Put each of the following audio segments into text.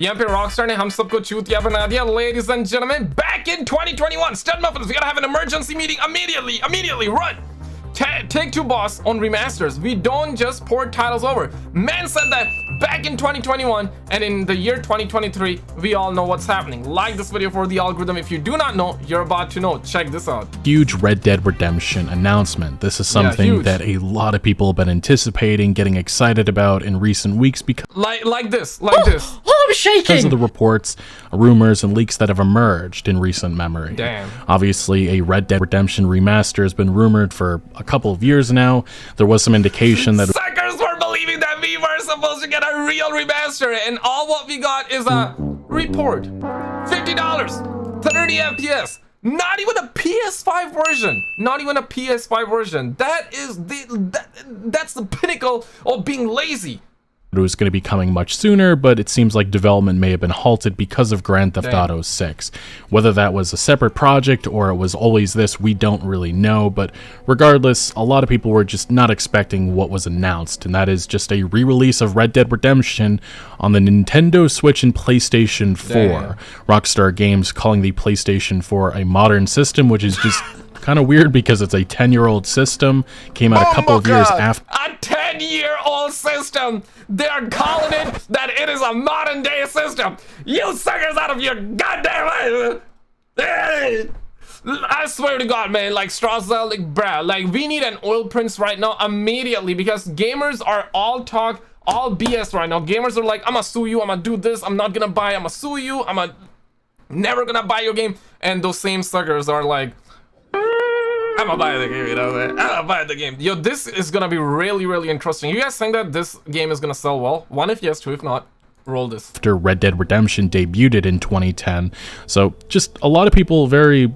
यहाँ पे Rockstar ने हम सबको चूतिया बना दिया. Ladies and gentlemen, back in 2021, Stud Muffins, we gotta have an emergency meeting immediately, run! Take Two boss on remasters. We don't just port titles over. Man said that back in 2021, and in the year 2023, we all know what's happening. Like this video for the algorithm. If you do not know, you're about to know. Check this out. Huge Red Dead Redemption announcement. This is something that a lot of people have been anticipating, getting excited about in recent weeks because like this. Oh, I'm shaking! Because of the reports, rumors, and leaks that have emerged in recent memory. Damn. Obviously, a Red Dead Redemption remaster has been rumored for a couple of years now. There was some indication that suckers were believing that we were supposed to get a real remaster, and all what we got is a report. $50, 30 FPS. Not even a PS5 version. Not even a PS5 version. That's the pinnacle of being lazy. It was going to be coming much sooner, but it seems like development may have been halted because of Grand Theft Auto 6. Whether that was a separate project or it was always this, we don't really know, but regardless, a lot of people were just not expecting what was announced, and that is just a re-release of Red Dead Redemption on the Nintendo Switch and PlayStation 4. Damn. Rockstar Games calling the PlayStation 4 a modern system, which is just kind of weird because it's a 10-year-old system, came out a couple of years after. A 10-year-old system! They're calling it that it is a modern day system! You suckers out of your goddamn mind! I swear to God, man, like Strazel, like bruh, like we need an oil prince right now immediately because gamers are all talk, all BS right now. Gamers are like, I'm gonna sue you, I'm gonna do this, I'm not gonna buy, I'm gonna sue you, never gonna buy your game, and those same suckers are like, I'm gonna buy the game, you know, man. I'm gonna buy the game. Yo, this is gonna be really interesting. You guys think that this game is gonna sell well? One if yes, two if not. Roll this. After Red Dead Redemption debuted in 2010. So just a lot of people very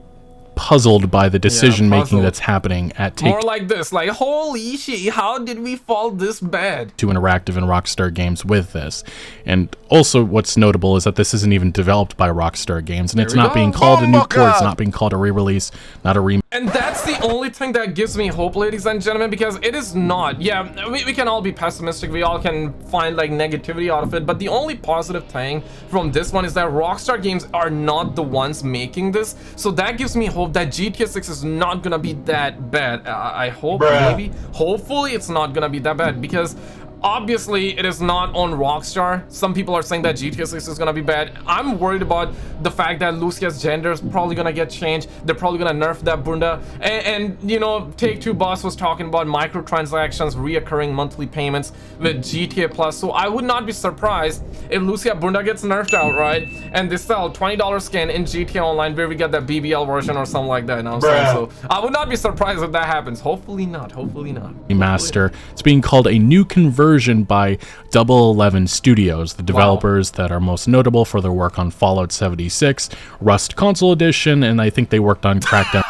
puzzled by the decision making that's happening at More like this, like holy shit, how did we fall this bad? To Interactive and Rockstar Games with this. And also what's notable is that this isn't even developed by Rockstar Games, and it's not being called a new port, it's not being called a re-release, not a remake. And that's the only thing that gives me hope, ladies and gentlemen, because it is not. Yeah, we can all be pessimistic, we all can find like negativity out of it, but the only positive thing from this one is that Rockstar Games are not the ones making this, so that gives me hope that GTA 6 is not gonna be that bad. I hope, maybe, hopefully it's not gonna be that bad, because obviously it is not on Rockstar. Some people are saying that GTA 6 is gonna be bad. I'm worried about the fact that Lucia's gender is probably gonna get changed. They're probably gonna nerf that bunda, and you know, Take-Two boss was talking about microtransactions, reoccurring monthly payments with GTA Plus, so I would not be surprised if Lucia bunda gets nerfed outright and they sell $20 skin in GTA Online where we get that BBL version or something like that, you know what I'm saying? So I would not be surprised if that happens. Hopefully not. Remaster. It's being called a new conversion by Double 11 Studios, the developers that are most notable for their work on Fallout 76, Rust Console Edition, and I think they worked on Crackdown.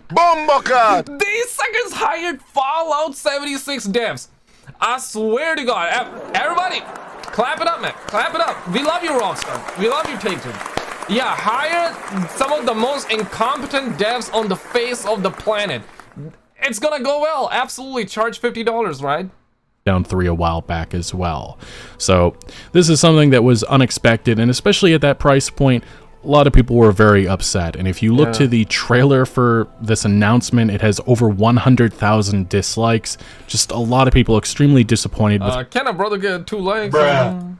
These suckers hired Fallout 76 devs. I swear to God. Everybody, clap it up, man. Clap it up. We love you, Rockstar. We love you, Take-Two. Yeah, hire some of the most incompetent devs on the face of the planet. It's gonna go well. Absolutely. Charge $50, right? Down 3 a while back as well. So this is something that was unexpected, and especially at that price point, a lot of people were very upset. And if you look to the trailer for this announcement, it has over 100,000 dislikes. Just a lot of people extremely disappointed with can a brother get 2 legs?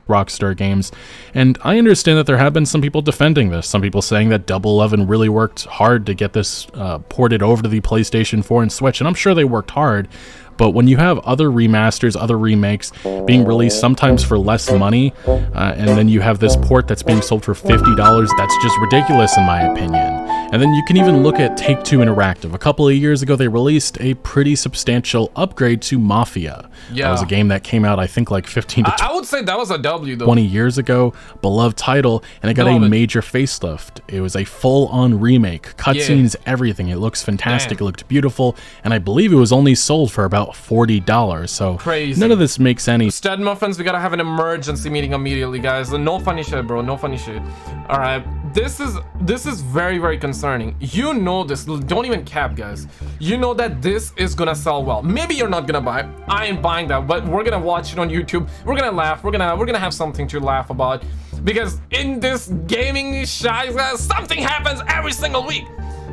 Rockstar Games. And I understand that there have been some people defending this. Some people saying that Double 11 really worked hard to get this ported over to the PlayStation 4 and Switch, and I'm sure they worked hard. But when you have other remasters, other remakes being released sometimes for less money, and then you have this port that's being sold for $50, that's just ridiculous in my opinion. And then you can even look at Take-Two Interactive. A couple of years ago, they released a pretty substantial upgrade to Mafia. Yeah. That was a game that came out, I think, like 15 to I would say that was a W, though. 20 years ago, beloved title, and it got a major facelift. It was a full-on remake, cutscenes, everything. It looks fantastic, it looked beautiful, and I believe it was only sold for about $40, so crazy. None of this makes any Stud Muffins, we gotta have an emergency meeting immediately, guys. No funny shit, bro. No funny shit. All right, this is very concerning. You know this. Don't even cap, guys. You know that this is gonna sell well. Maybe you're not gonna buy it. I ain't buying that, but we're gonna watch it on YouTube. We're gonna laugh. We're gonna have something to laugh about. because in this gaming shiza, something happens every single week.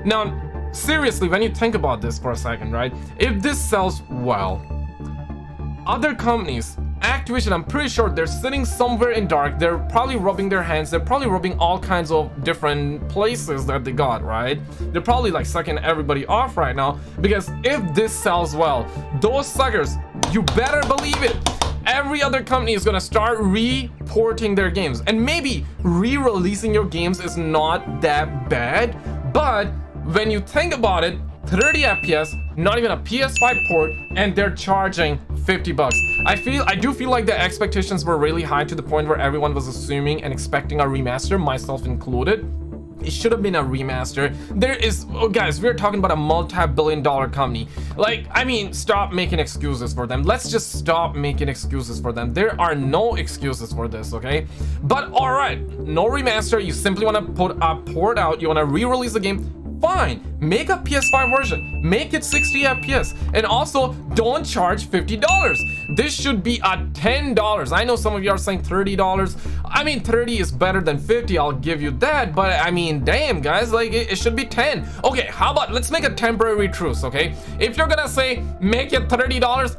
Now, seriously, when you think about this for a second, right? If this sells well, other companies, Activision, I'm pretty sure they're sitting somewhere in dark. They're probably rubbing their hands. They're probably rubbing all kinds of different places that they got, right? They're probably like sucking everybody off right now, because if this sells well, those suckers, you better believe it, every other company is gonna start reporting their games. And maybe re-releasing your games is not that bad, but when you think about it, 30 FPS, not even a PS5 port, and they're charging 50 bucks. I do feel like the expectations were really high to the point where everyone was assuming and expecting a remaster, myself included. It should have been a remaster. There is, oh guys, we're talking about a multi-billion-dollar company. Like, I mean, stop making excuses for them. Let's just stop making excuses for them. There are no excuses for this, okay? But all right, no remaster. You simply want to put a port out. You want to re-release the game. Fine, make a PS5 version, make it 60 FPS, and also don't charge $50. This should be at $10. I know some of you are saying $30. I mean, 30 is better than 50, I'll give you that, but I mean, damn guys, like it should be 10. Okay, how about let's make a temporary truce, okay? If you're gonna say make it $30,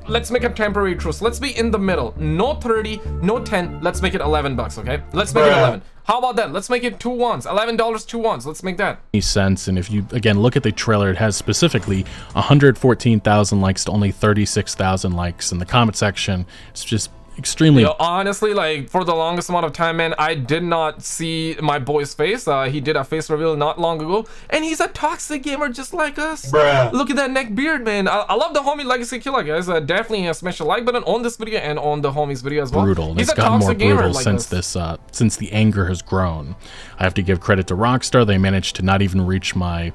let's make a temporary truce. Let's be in the middle. No 30, no 10, let's make it 11 bucks, okay? Let's make it 11. How about that? Let's make it 2 ones. $11, 2 ones. Let's make that. Sense. And if you again look at the trailer, it has specifically 114,000 likes to only 36,000 likes in the comment section. It's just extremely. Yo, honestly, like for the longest amount of time, man, I did not see my boy's face. He did a face reveal not long ago, and he's a toxic gamer just like us. Bruh. Look at that neck beard, man. I love the homie LegacyKillaHD, guys. Definitely smash the like button on this video and on the homie's video as well. Brutal. He's gotten more brutal since this since the anger has grown. I have to give credit to Rockstar. They managed to not even reach my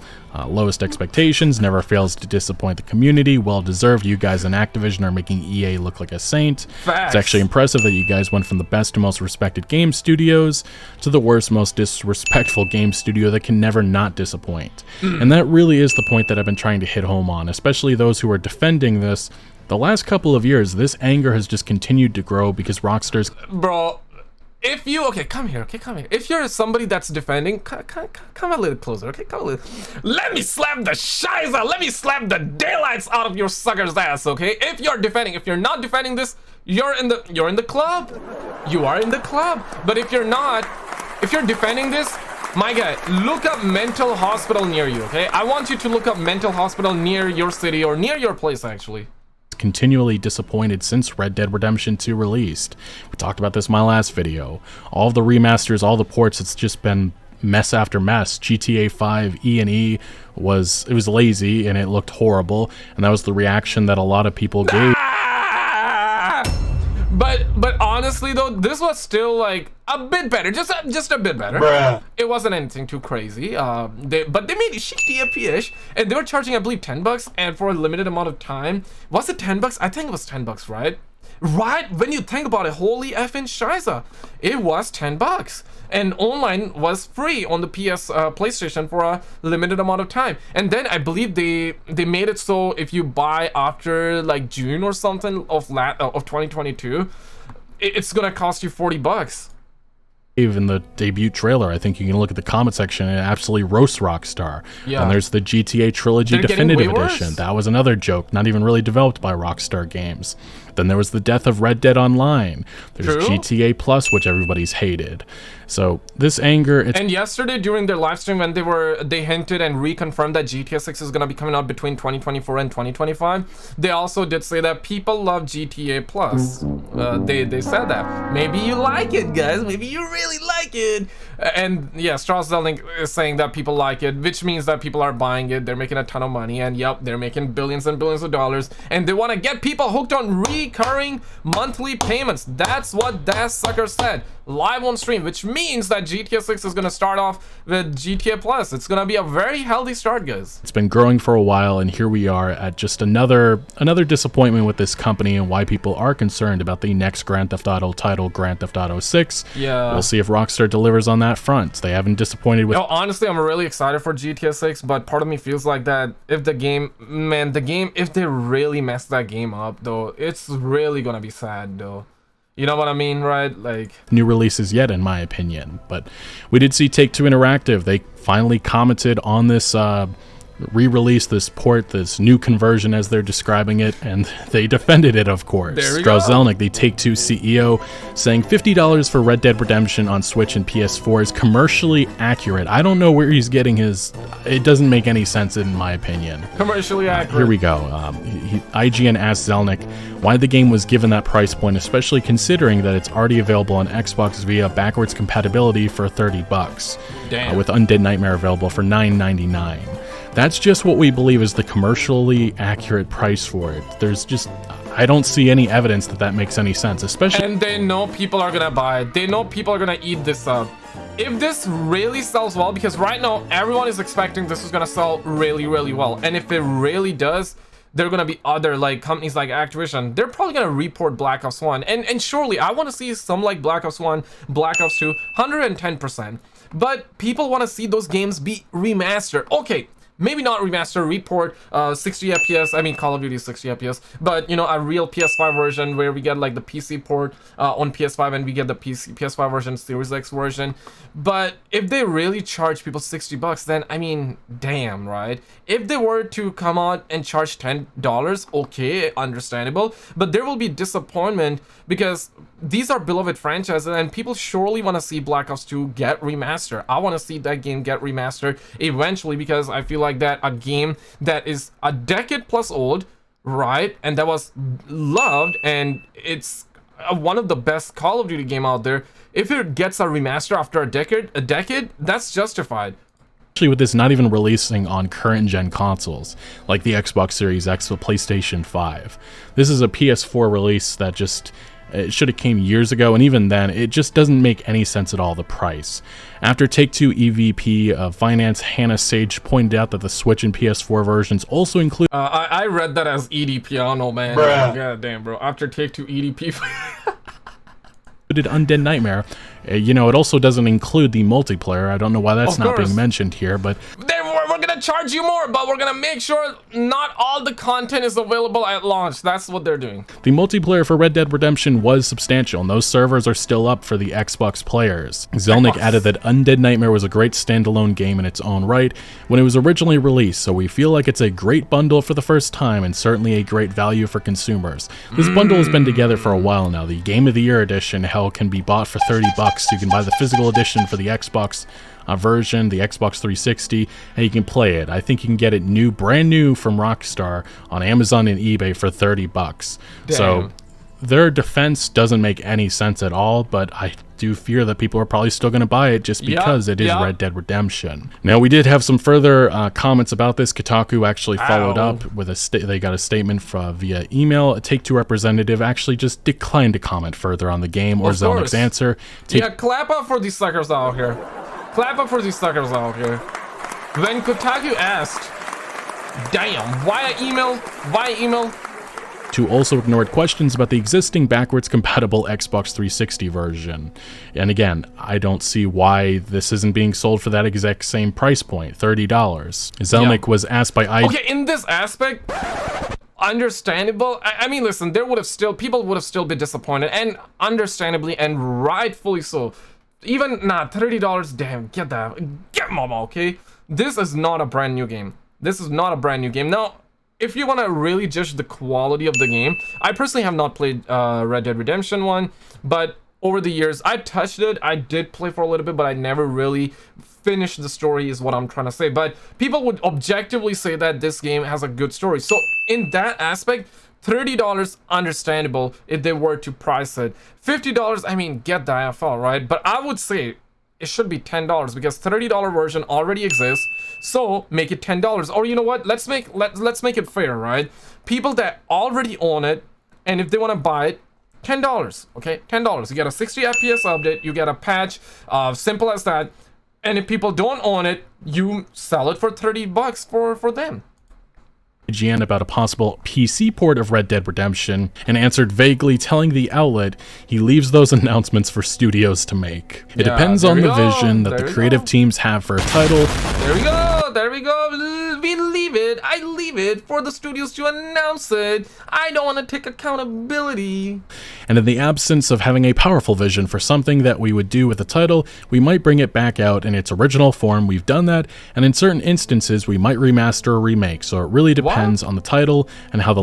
lowest expectations. Never fails to disappoint the community. Well deserved. You guys in Activision are making EA look like a saint. Facts. It's actually impressive that you guys went from the best and most respected game studios to the worst, most disrespectful game studio that can never not disappoint. And that really is the point that I've been trying to hit home on, especially those who are defending this. The last couple of years, this anger has just continued to grow because Rockstar's... Bro, if you... Okay, come here, okay, come here. If you're somebody that's defending, come a little closer, okay? Come a little... Let me slap the shiza! Let me slap the daylights out of your sucker's ass, okay? If you're defending, if you're not defending this, you're in the club. You are in the club. But if you're not, if you're defending this, my guy, look up mental hospital near you, okay? I want you to look up mental hospital near your city or near your place, actually. Continually disappointed since Red Dead Redemption 2 released. We talked about this in my last video. All of the remasters, all the ports, it's just been mess after mess. GTA 5 E&E was lazy and it looked horrible, and that was the reaction that a lot of people gave. But honestly though, this was still like a bit better, just a bit better. Bruh. It wasn't anything too crazy. But they made it 60 FPS, and they were charging, I believe, 10 bucks, and for a limited amount of time. Was it 10 bucks? I think it was 10 bucks, right? Right, when you think about it, holy effing shiza, it was 10 bucks. And online was free on the PlayStation for a limited amount of time. And then I believe they made it so if you buy after like June or something of 2022, it's gonna cost you 40 bucks. Even the debut trailer, I think you can look at the comment section and it absolutely roasts Rockstar. Yeah. And there's the GTA Trilogy Definitive Edition. That was another joke, not even really developed by Rockstar Games. Then there was the death of Red Dead Online. There's GTA Plus, which everybody's hated. So this anger... And yesterday during their live stream when they hinted and reconfirmed that GTA 6 is going to be coming out between 2024 and 2025, they also did say that people love GTA Plus. They said that. Maybe you like it, guys. Maybe you really like it. And yeah, Strauss Zelnick is saying that people like it, which means that people are buying it. They're making a ton of money, and yep, they're making billions and billions of dollars, and they want to get people hooked on recurring monthly payments. That's what that sucker said live on stream, which means that GTA 6 is going to start off with GTA Plus. It's going to be a very healthy start, guys. It's been growing for a while, and here we are at just another disappointment with this company and why people are concerned about the next Grand Theft Auto title, Grand Theft Auto 6. Yeah. We'll see if Rockstar delivers on that front. They haven't disappointed with... Yo, honestly, I'm really excited for GTA 6, but part of me feels like that if the game, if they really mess that game up, though, it's really going to be sad, though. You know what I mean, right? Like, new releases yet, in my opinion. But we did see Take-Two Interactive. They finally commented on this re-release, this port, this new conversion as they're describing it, and they defended it, of course. Strauss Zelnick, the Take-Two CEO, saying $50 for Red Dead Redemption on Switch and PS4 is commercially accurate. I don't know where he's getting his... It doesn't make any sense in my opinion. Commercially accurate. Here we go. IGN asked Zelnick why the game was given that price point, especially considering that it's already available on Xbox via backwards compatibility for $30, with Undead Nightmare available for $9.99. That's just what we believe is the commercially accurate price for it. There's just, I don't see any evidence that that makes any sense, especially... And they know people are gonna buy it. They know people are gonna eat this up. If this really sells well, because right now everyone is expecting this is gonna sell really, really well. And if it really does, there are gonna be other like companies like Activision. They're probably gonna report Black Ops 1. And surely I want to see some like Black Ops 1, Black Ops 2, 110%. But people want to see those games be remastered. Okay. Maybe not remaster, report 60 FPS. I mean, Call of Duty is 60 FPS, but you know, a real PS5 version where we get like the PC port on PS5 and we get the PS5 version, Series X version. But if they really charge people $60, then I mean, damn, right? If they were to come out and charge $10, okay, understandable, but there will be disappointment because these are beloved franchises and people surely want to see Black Ops 2 get remastered. I want to see that game get remastered eventually because I feel like that a game that is a decade plus old, right, and that was loved, and it's one of the best Call of Duty game out there. If it gets a remaster after a decade, that's justified. Especially with this not even releasing on current gen consoles like the Xbox Series X or PlayStation 5. This is a PS4 release that just... It should have came years ago, and even then, it just doesn't make any sense at all, the price. After Take-Two EVP of Finance Hannah Sage pointed out that the Switch and PS4 versions also include... I read that as EDP, I don't know, man. God damn, bro. After Take-Two EDP... Undead Nightmare. You know, it also doesn't include the multiplayer. I don't know why that's not being mentioned here, but... We're gonna charge you more, but we're gonna make sure not all the content is available at launch. That's what they're doing. The multiplayer for Red Dead Redemption was substantial, and those servers are still up for the Xbox players. Zelnick added that Undead Nightmare was a great standalone game in its own right when it was originally released, so we feel like it's a great bundle for the first time and certainly a great value for consumers. This bundle has been together for a while now. The Game of the Year edition, hell, can be bought for $30. You can buy the physical edition for the Xbox version, the Xbox 360, and you can play it. I think you can get it brand new from Rockstar on Amazon and eBay for $30. Damn. So their defense doesn't make any sense at all, but I do fear that people are probably still going to buy it just because it is Red Dead Redemption. Now, we did have some further comments about this. Kotaku actually followed up with they got a statement via email. A Take-Two representative actually just declined to comment further on the game or Zelnick's answer. Clap up for these suckers out here. Clap up for these suckers out here. When Kotaku asked, damn, via email, to also ignored questions about the existing backwards compatible Xbox 360 version. And again, I don't see why this isn't being sold for that exact same price point, $30. Zelnick was asked by Okay, in this aspect, understandable. I mean, listen, people would have still been disappointed, and understandably and rightfully so. Even $30, damn, get mama, okay? This is not a brand new game. Now, if you want to really judge the quality of the game, I personally have not played Red Dead Redemption 1, but over the years, I touched it. I did play for a little bit, but I never really finished the story is what I'm trying to say. But people would objectively say that this game has a good story. So in that aspect, $30, understandable if they were to price it. $50, I mean, get the NFL, right? But I would say it should be $10 because $30 version already exists. So make it $10. Or you know what? Let's make it fair, right? People that already own it, and if they want to buy it, $10. Okay, $10. You get a 60 FPS update. You get a patch. Simple as that. And if people don't own it, you sell it for $30 for them. IGN about a possible PC port of Red Dead Redemption and answered vaguely, telling the outlet he leaves those announcements for studios to make. It depends on the vision that the creative teams have for a title. There we go. I leave it for the studios to announce it. I don't want to take accountability. And in the absence of having a powerful vision for something that we would do with the title, we might bring it back out in its original form. We've done that, and in certain instances, we might remaster or remake. So it really depends on the title and how the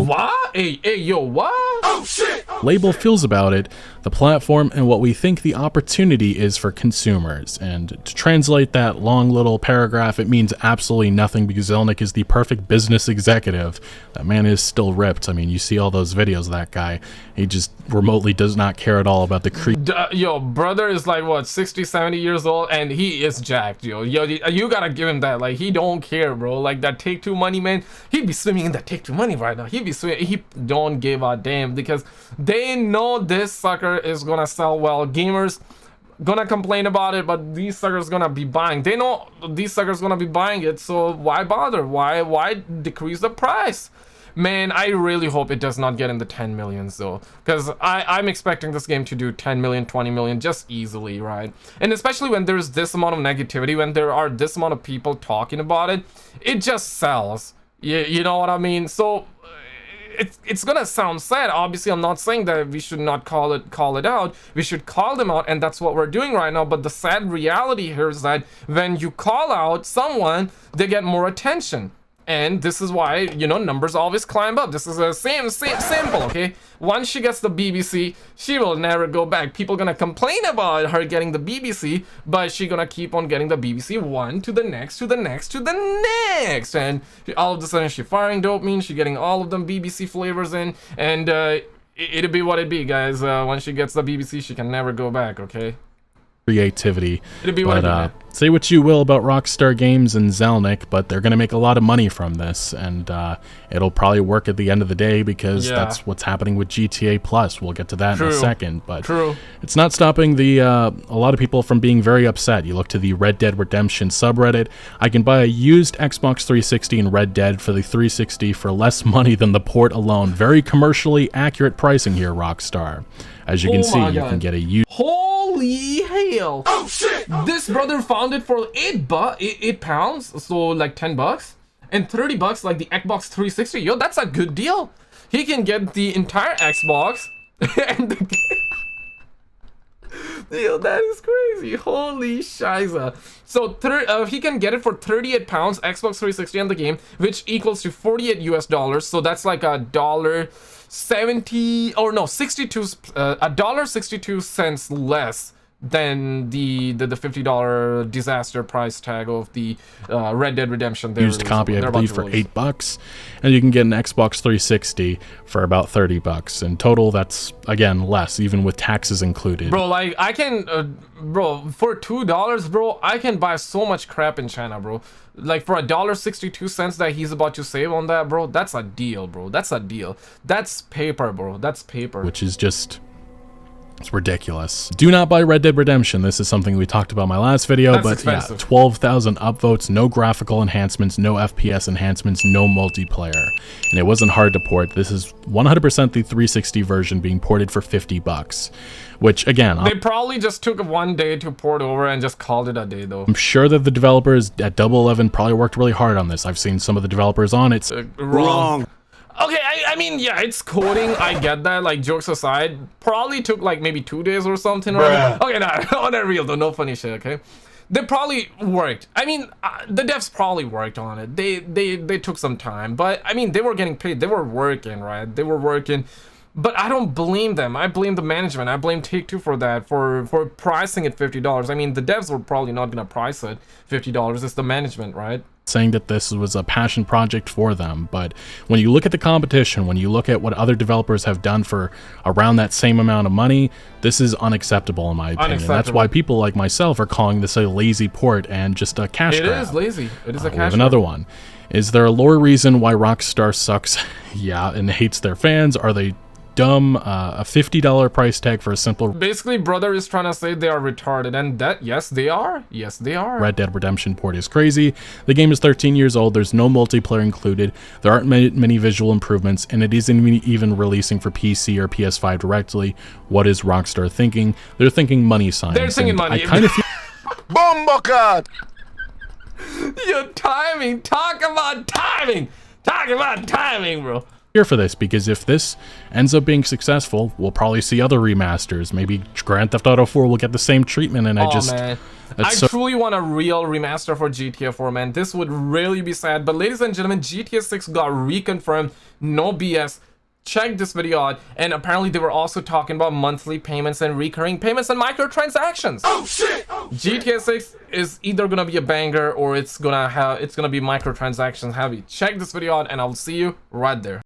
label feels about it, the platform, and what we think the opportunity is for consumers. And to translate that long little paragraph, it means absolutely nothing because Zelnick is the perfect business executive. That man is still ripped. I mean, you see all those videos of that guy. He just remotely does not care at all about the yo, brother is like, what, 60, 70 years old, and he is jacked, yo. You gotta give him that. Like, he don't care, bro. Like, that Take-Two money, man, he'd be swimming in that Take-Two money right now. He'd be swimming. He don't give a damn because they know this sucker is gonna sell well. Gamers gonna complain about it, but these suckers gonna be buying. They know these suckers gonna be buying it, so why bother? Why decrease the price? Man, I really hope it does not get in the 10 millions though, because I'm expecting this game to do 10 million, 20 million just easily, right? And especially when there's this amount of negativity, when there are this amount of people talking about it, it just sells. You know what I mean? So it's gonna sound sad. Obviously, I'm not saying that we should not call it out. We should call them out, and that's what we're doing right now. But the sad reality here is that when you call out someone, they get more attention. And this is why, you know, numbers always climb up. This is a simple, okay? Once she gets the BBC, she will never go back. People gonna complain about her getting the BBC, but she gonna keep on getting the BBC one to the next, to the next, to the next. And all of a sudden, she firing dopamine, she getting all of them BBC flavors in, and it'll be what it be, guys. Once she gets the BBC, she can never go back, okay? Creativity. It'll be what it be. Say what you will about Rockstar Games and Zelnick, but they're going to make a lot of money from this, and it'll probably work at the end of the day because that's what's happening with GTA Plus. We'll get to that in a second, but it's not stopping a lot of people from being very upset. You look to the Red Dead Redemption subreddit. I can buy a used Xbox 360 and Red Dead for the 360 for less money than the port alone. Very commercially accurate pricing here, Rockstar. As you can see, you can get a used... Holy hell! Oh shit! This brother found it for £8, so like $10, and $30 like the Xbox 360. Yo, that's a good deal. He can get the entire Xbox, and yo, that is crazy. Holy shiza. So he can get it for £38, Xbox 360 and the game, which equals to $48 US. So that's like $1.70 or no, $1.62 less than the $50 disaster price tag of the Red Dead Redemption. Used copy, I believe, for $8, and you can get an Xbox 360 for about $30. In total, that's again less, even with taxes included. Bro, like I can, bro, for $2, bro, I can buy so much crap in China, bro. Like for $1.62 that he's about to save on that, bro, that's a deal, bro. That's a deal. That's paper, bro. That's paper. Which is just... it's ridiculous. Do not buy Red Dead Redemption. This is something we talked about in my last video, but expensive. Yeah, 12,000 upvotes, no graphical enhancements, no FPS enhancements, no multiplayer. And it wasn't hard to port. This is 100% the 360 version being ported for $50, which again... they probably just took 1 day to port over and just called it a day though. I'm sure that the developers at Double 11 probably worked really hard on this. I've seen some of the developers on it. Wrong. Okay, I mean, yeah, it's coding, I get that, like, jokes aside, probably took, like, maybe 2 days or something, right? Okay, nah, on that real, though, no funny shit, okay? They probably worked. I mean, the devs probably worked on it. They took some time, but, I mean, they were getting paid, they were working, right? They were working, but I don't blame them. I blame the management. I blame Take-Two for that, for pricing it $50. I mean, the devs were probably not gonna price it $50. It's the management, right? Saying that this was a passion project for them, but when you look at the competition, when you look at what other developers have done for around that same amount of money, this is unacceptable in my opinion. That's why people like myself are calling this a lazy port and just a cash grab. It is lazy. It is a cash grab. We have another one. Is there a lore reason why Rockstar sucks? Yeah, and hates their fans? Are they dumb? A $50 price tag for a simple... basically, brother is trying to say they are retarded, and that, yes, they are. Yes, they are. Red Dead Redemption port is crazy. The game is 13 years old. There's no multiplayer included. There aren't many visual improvements, and it isn't even releasing for PC or PS5 directly. What is Rockstar thinking? They're thinking money signs. They're thinking money. I kind of feel... Bombocat! Your timing. Talk about timing. Talk about timing, bro. Here for this, because if this ends up being successful, we'll probably see other remasters. Maybe Grand Theft Auto 4 will get the same treatment, and Man. I truly want a real remaster for GTA 4, man. This would really be sad. But ladies and gentlemen, GTA 6 got reconfirmed. No BS. Check this video out. And apparently they were also talking about monthly payments and recurring payments and microtransactions. Oh shit! GTA 6 is either gonna be a banger or it's gonna be microtransactions heavy. Check this video out and I'll see you right there.